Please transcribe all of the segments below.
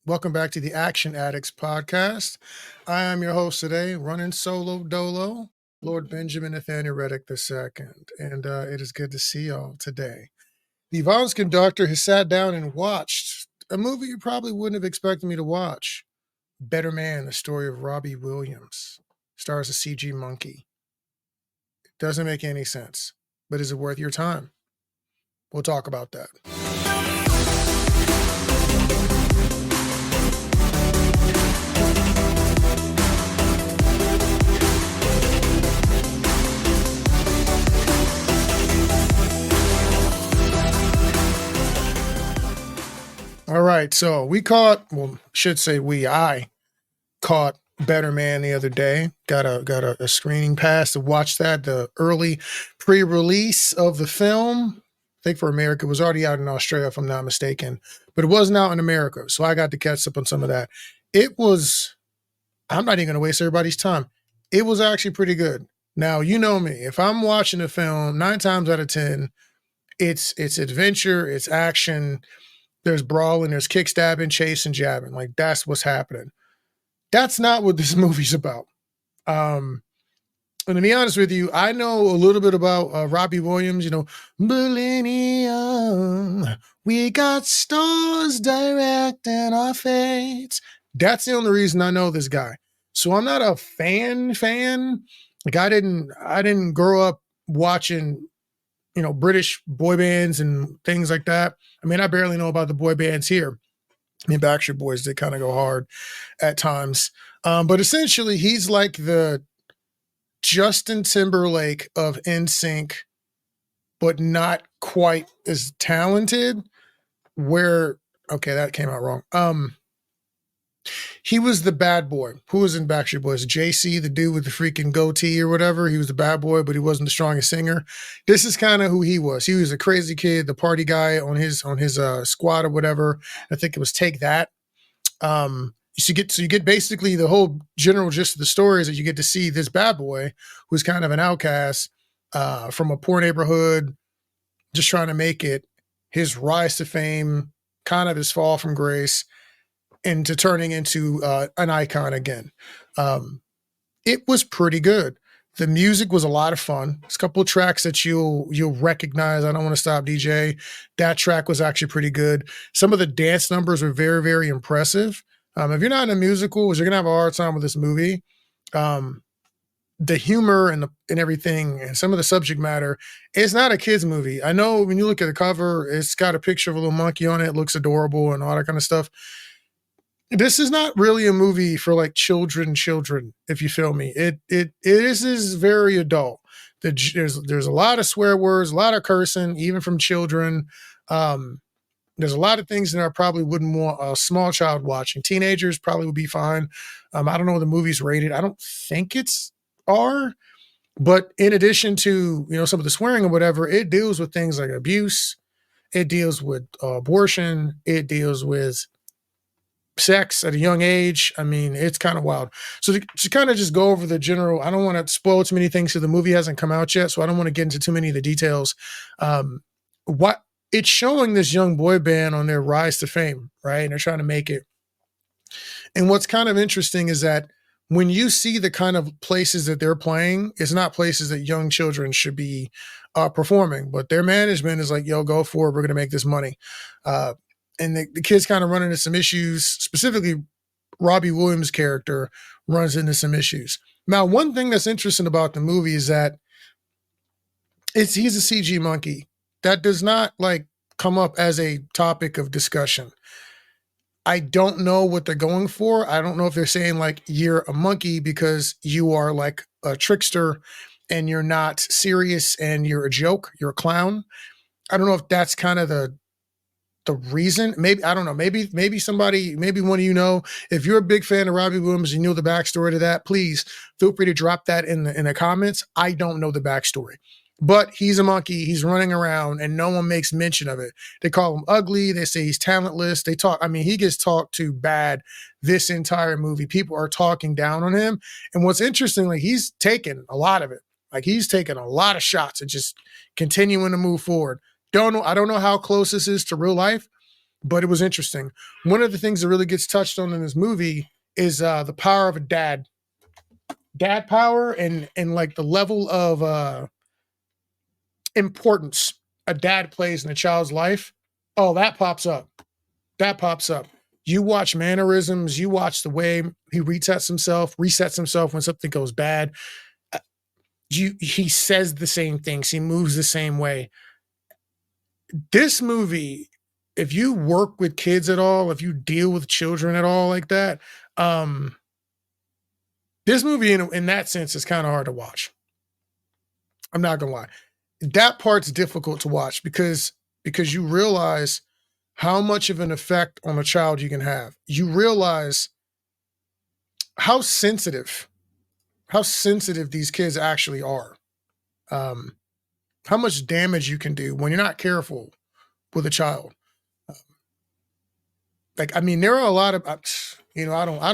Welcome back to the Action Addicts podcast. I am your host today, running solo dolo, Lord Benjamin Nathaniel Reddick II. And it is good to see y'all today. The violence conductor has sat down and watched a movie you probably wouldn't have expected me to watch. Better Man, the story of Robbie Williams. Stars a CG monkey. Doesn't make any sense, but is it worth your time? We'll talk about that. All right, so I caught Better Man the other day. Got a screening pass to watch that, the early pre-release of the film. I think for America, it was already out in Australia, if I'm not mistaken, but it wasn't out in America, so I got to catch up on some of that. I'm not even going to waste everybody's time. It was actually pretty good. Now, you know me. If I'm watching a film, 9 times out of 10, it's adventure, it's action, there's brawling, there's kick stabbing, chasing, jabbing. Like, that's what's happening. That's not what this movie's about. And to be honest with you, I know a little bit about Robbie Williams, Millennium, we got stars directing our fates. That's the only reason I know this guy. So I'm not a fan. Like, I didn't grow up watching, British boy bands and things like that. I mean, I barely know about the boy bands here. I mean, Backstreet Boys, they kind of go hard at times. But essentially, he's like the Justin Timberlake of NSYNC, but not quite as talented. Okay, that came out wrong. He was the bad boy. Who was in Backstreet Boys? JC, the dude with the freaking goatee or whatever. He was the bad boy, but he wasn't the strongest singer. This is kind of who he was. He was a crazy kid, the party guy on his squad or whatever. I think it was Take That. You get basically the whole general gist of the story is that you get to see this bad boy who's kind of an outcast from a poor neighborhood, just trying to make it, his rise to fame, kind of his fall from grace, into turning into an icon again. It was pretty good. The music was a lot of fun. There's a couple of tracks that you'll recognize. I Don't Want to Stop DJ. That track was actually pretty good. Some of the dance numbers were very, very impressive. If you're not in a musical, you're gonna have a hard time with this movie. The humor and everything, and some of the subject matter, it's not a kid's movie. I know when you look at the cover, it's got a picture of a little monkey on it. It looks adorable and all that kind of stuff. This is not really a movie for like children, if you feel me. It is very adult. There's a lot of swear words, a lot of cursing, even from children. There's a lot of things that I probably wouldn't want a small child watching. Teenagers probably would be fine. I don't know what the movie's rated. I don't think it's R. But in addition to, some of the swearing or whatever, it deals with things like abuse. It deals with abortion. It deals with sex at a young age. I mean, it's kind of wild. So to kind of just go over the general, I don't want to spoil too many things because the movie hasn't come out yet, so I don't want to get into too many of the details. What it's showing this young boy band on their rise to fame, right? And they're trying to make it. And what's kind of interesting is that when you see the kind of places that they're playing, it's not places that young children should be performing, but their management is like, yo, go for it. We're going to make this money. And the kid's kind of run into some issues. Specifically, Robbie Williams' character runs into some issues. Now, one thing that's interesting about the movie is that he's a CG monkey. That does not come up as a topic of discussion. I don't know what they're going for. I don't know if they're saying you're a monkey because you are like a trickster and you're not serious and you're a joke, you're a clown. I don't know if that's kind of the reason. Maybe, I don't know, maybe one of you if you're a big fan of Robbie Williams and you know the backstory to that, please feel free to drop that in the comments. I don't know the backstory, but he's a monkey. He's running around and no one makes mention of it. They call him ugly. They say he's talentless. He gets talked to bad this entire movie. People are talking down on him. And what's interesting, he's taken a lot of it. He's taken a lot of shots and just continuing to move forward. I don't know how close this is to real life, but it was interesting. One of the things that really gets touched on in this movie is the power of a dad power, and like the level of importance a dad plays in a child's life. Oh, that pops up. That pops up. You watch mannerisms, you watch the way he resets himself when something goes bad. Uh, he says the same things, he moves the same way. This movie, if you work with kids at all, if you deal with children at all like that, um, this movie in that sense is kind of hard to watch. I'm not gonna lie. That part's difficult to watch because you realize how much of an effect on a child you can have. You realize how sensitive these kids actually are. Um, how much damage you can do when you're not careful with a child. Like, I mean, there are a lot of, I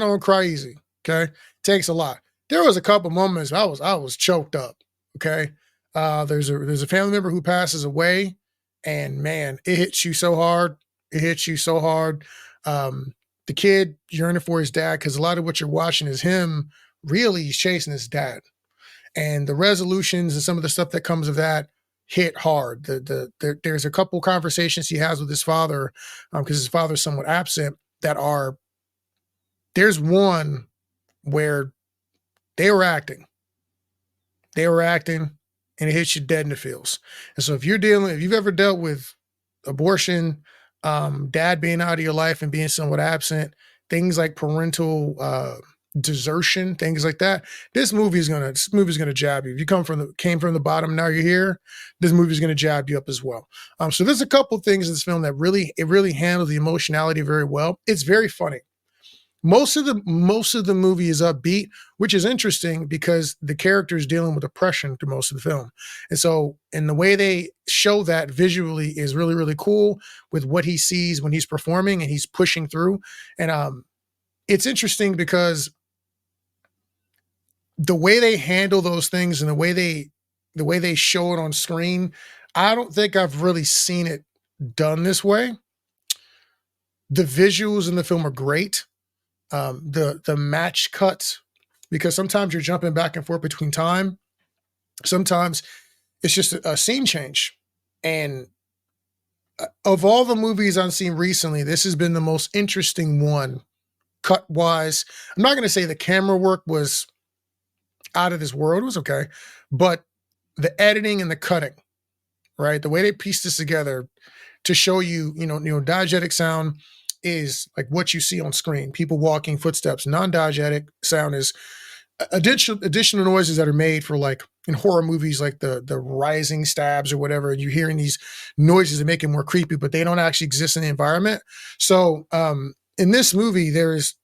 don't cry easy. Okay, takes a lot. There was a couple moments I was choked up. Okay, there's a family member who passes away, and man, it hits you so hard. It hits you so hard. The kid yearning for his dad because a lot of what you're watching is him really chasing his dad, and the resolutions and some of the stuff that comes of that hit hard. There's a couple conversations he has with his father because his father's somewhat absent. There's one where they were acting, and it hits you dead in the feels. And so if you've ever dealt with abortion, dad being out of your life and being somewhat absent, things like parental desertion, things like that. This movie's gonna jab you. If you came from the bottom, now you're here. This movie's gonna jab you up as well. So there's a couple things in this film that really handle the emotionality very well. It's very funny. Most of the movie is upbeat, which is interesting because the character is dealing with depression through most of the film. And the way they show that visually is really, really cool with what he sees when he's performing and he's pushing through. And it's interesting because the way they handle those things and the way they show it on screen, I don't think I've really seen it done this way. The visuals in the film are great. The match cuts, because sometimes you're jumping back and forth between time. Sometimes it's just a scene change. And of all the movies I've seen recently, this has been the most interesting one cut wise. I'm not going to say the camera work was out of this world. It was okay. But the editing and the cutting, right? The way they pieced this together to show you, diegetic sound is like what you see on screen, people walking, footsteps. Non-diegetic sound is additional noises that are made for, like, in horror movies, like the rising stabs or whatever. And you're hearing these noises that make it more creepy, but they don't actually exist in the environment. So in this movie, there's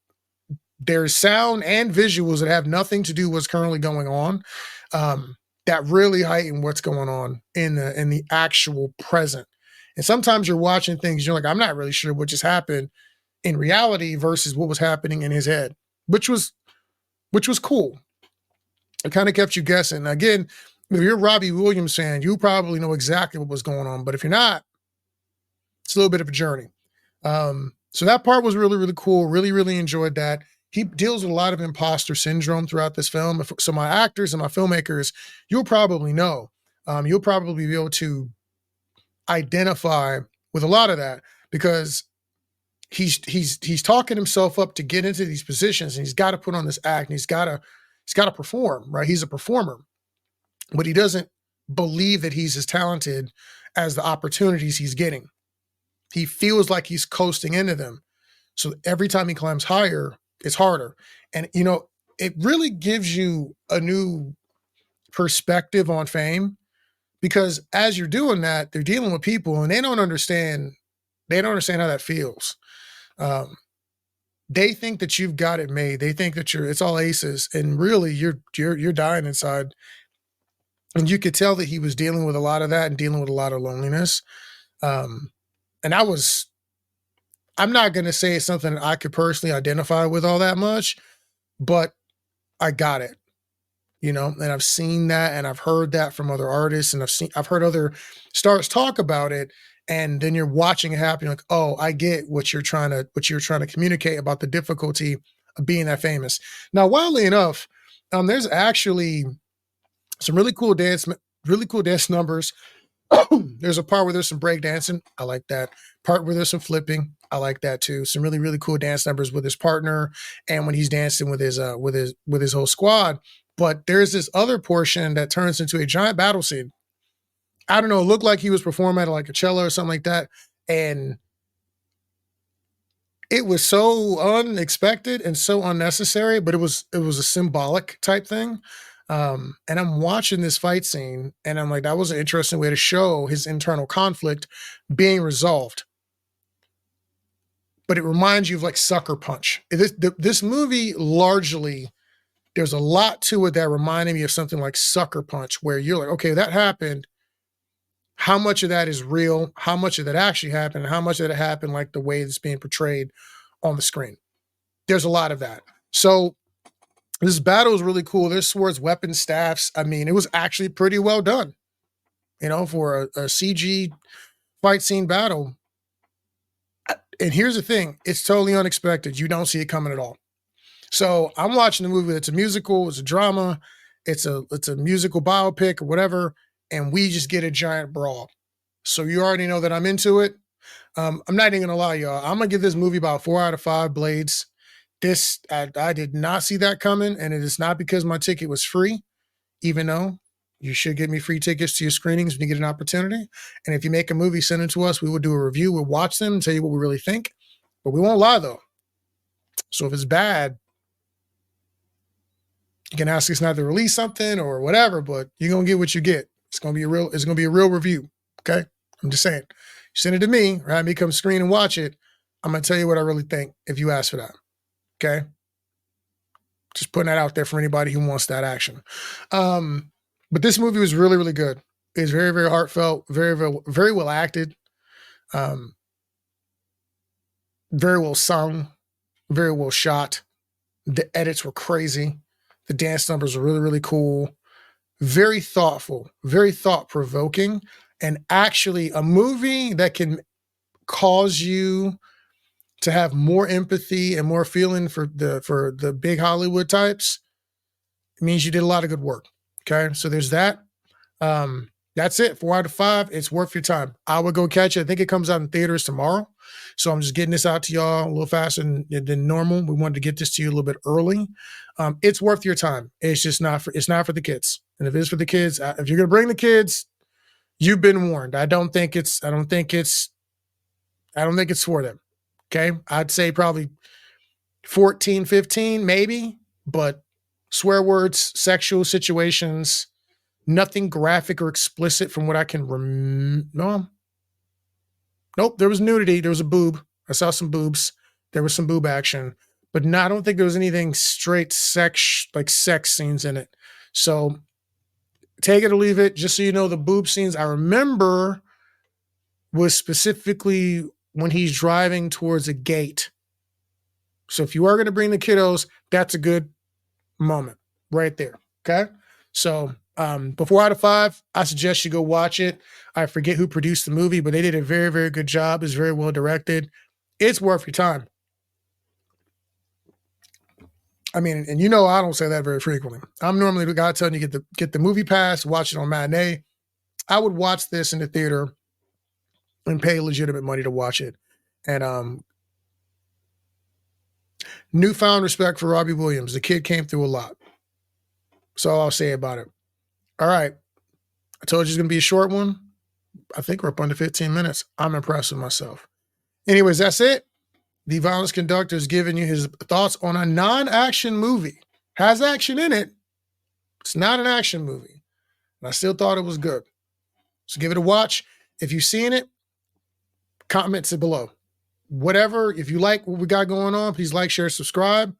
sound and visuals that have nothing to do with what's currently going on. That really heighten what's going on in the actual present. And sometimes you're watching things, you're like, I'm not really sure what just happened in reality versus what was happening in his head, which was cool. It kind of kept you guessing. Again, if you're a Robbie Williams fan, you probably know exactly what was going on. But if you're not, it's a little bit of a journey. So that part was really, really cool. Really, really enjoyed that. He deals with a lot of imposter syndrome throughout this film. So my actors and my filmmakers, you'll probably know. You'll probably be able to identify with a lot of that because he's talking himself up to get into these positions, and he's got to put on this act, and he's got to perform, right? He's a performer, but he doesn't believe that he's as talented as the opportunities he's getting. He feels like he's coasting into them. So every time he climbs higher, it's harder. And, it really gives you a new perspective on fame, because as you're doing that, they're dealing with people and they don't understand how that feels. They think that you've got it made. They think that it's all aces, and really you're dying inside. And you could tell that he was dealing with a lot of that and dealing with a lot of loneliness. And I'm not going to say it's something that I could personally identify with all that much, but I got it, and I've seen that and I've heard that from other artists, and I've heard other stars talk about it. And then you're watching it happen. You're like, oh, I get what you're trying to communicate about the difficulty of being that famous. Now, wildly enough, there's actually some really cool dance numbers. There's a part where there's some break dancing. I like that. Part where there's some flipping. I like that too. Some really, really cool dance numbers with his partner and when he's dancing with his whole squad. But there's this other portion that turns into a giant battle scene. I don't know, it looked like he was performing at like a cello or something like that. And it was so unexpected and so unnecessary, but it was a symbolic type thing. And I'm watching this fight scene, and I'm like, that was an interesting way to show his internal conflict being resolved. But it reminds you of like Sucker Punch. This movie largely, there's a lot to it that reminded me of something like Sucker Punch, where you're like, okay, that happened. How much of that is real? How much of that actually happened? How much of it happened like the way it's being portrayed on the screen? There's a lot of that. So this battle is really cool. There's swords, weapons, staffs. I mean, it was actually pretty well done, for a CG fight scene battle. And here's the thing, it's totally unexpected. You don't see it coming at all. So I'm watching the movie. It's a musical, it's a drama, it's a musical biopic or whatever, and we just get a giant brawl. So you already know that I'm into it. I'm not even gonna lie, y'all. I'm gonna give this movie about 4 out of 5 blades. I did not see that coming, and it is not because my ticket was free, even though you should get me free tickets to your screenings when you get an opportunity. And if you make a movie, send it to us. We will do a review. We'll watch them and tell you what we really think. But we won't lie though. So if it's bad, you can ask us not to release something or whatever, but you're gonna get what you get. It's gonna be a real review. Okay. I'm just saying. Send it to me, or have me come screen and watch it. I'm gonna tell you what I really think if you ask for that. Okay. Just putting that out there for anybody who wants that action. But this movie was really, really good. It's very, very heartfelt, very, very, very well acted, um, very well sung, very well shot. The edits were crazy. The dance numbers were really, really cool. Very thoughtful, very thought provoking, and actually a movie that can cause you to have more empathy and more feeling for the big Hollywood types. It means you did a lot of good work. Okay, so there's that. That's it. 4 out of 5. It's worth your time. I would go catch it. I think it comes out in theaters tomorrow. So I'm just getting this out to y'all a little faster than normal. We wanted to get this to you a little bit early. It's worth your time. It's just not for the kids. And if it's for the kids, if you're gonna bring the kids, you've been warned. I don't think it's for them. Okay. I'd say probably 14, 15, maybe, but swear words, sexual situations, nothing graphic or explicit from what I can remember. Nope, there was nudity. There was a boob. I saw some boobs. There was some boob action, but no, I don't think there was anything straight sex scenes in it. So take it or leave it. Just so you know, the boob scenes I remember was specifically when he's driving towards a gate. So if you are going to bring the kiddos, that's a good moment right there. Okay. So, but 4 out of 5, I suggest you go watch it. I forget who produced the movie, but they did a very, very good job. It's very well directed. It's worth your time. I mean, and I don't say that very frequently. I'm normally the guy telling you get the movie pass, watch it on matinee. I would watch this in the theater and pay legitimate money to watch it. And newfound respect for Robbie Williams. The kid came through a lot. That's all I'll say about it. All right. I told you it's going to be a short one. I think we're up under 15 minutes. I'm impressed with myself. Anyways, that's it. The Violence Conductor is giving you his thoughts on a non-action movie. Has action in it. It's not an action movie. And I still thought it was good. So give it a watch. If you've seen it, comment it below. Whatever, if you like what we got going on, please like, share, subscribe,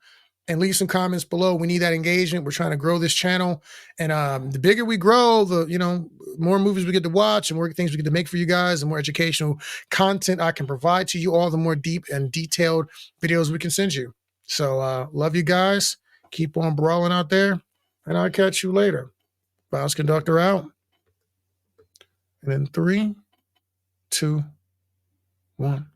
and leave some comments below. We need that engagement. We're trying to grow this channel. And the bigger we grow, the more movies we get to watch and more things we get to make for you guys and more educational content I can provide to you, all the more deep and detailed videos we can send you. So love you guys. Keep on brawling out there. And I'll catch you later. Violence Conductor out. And in 3, 2, 1.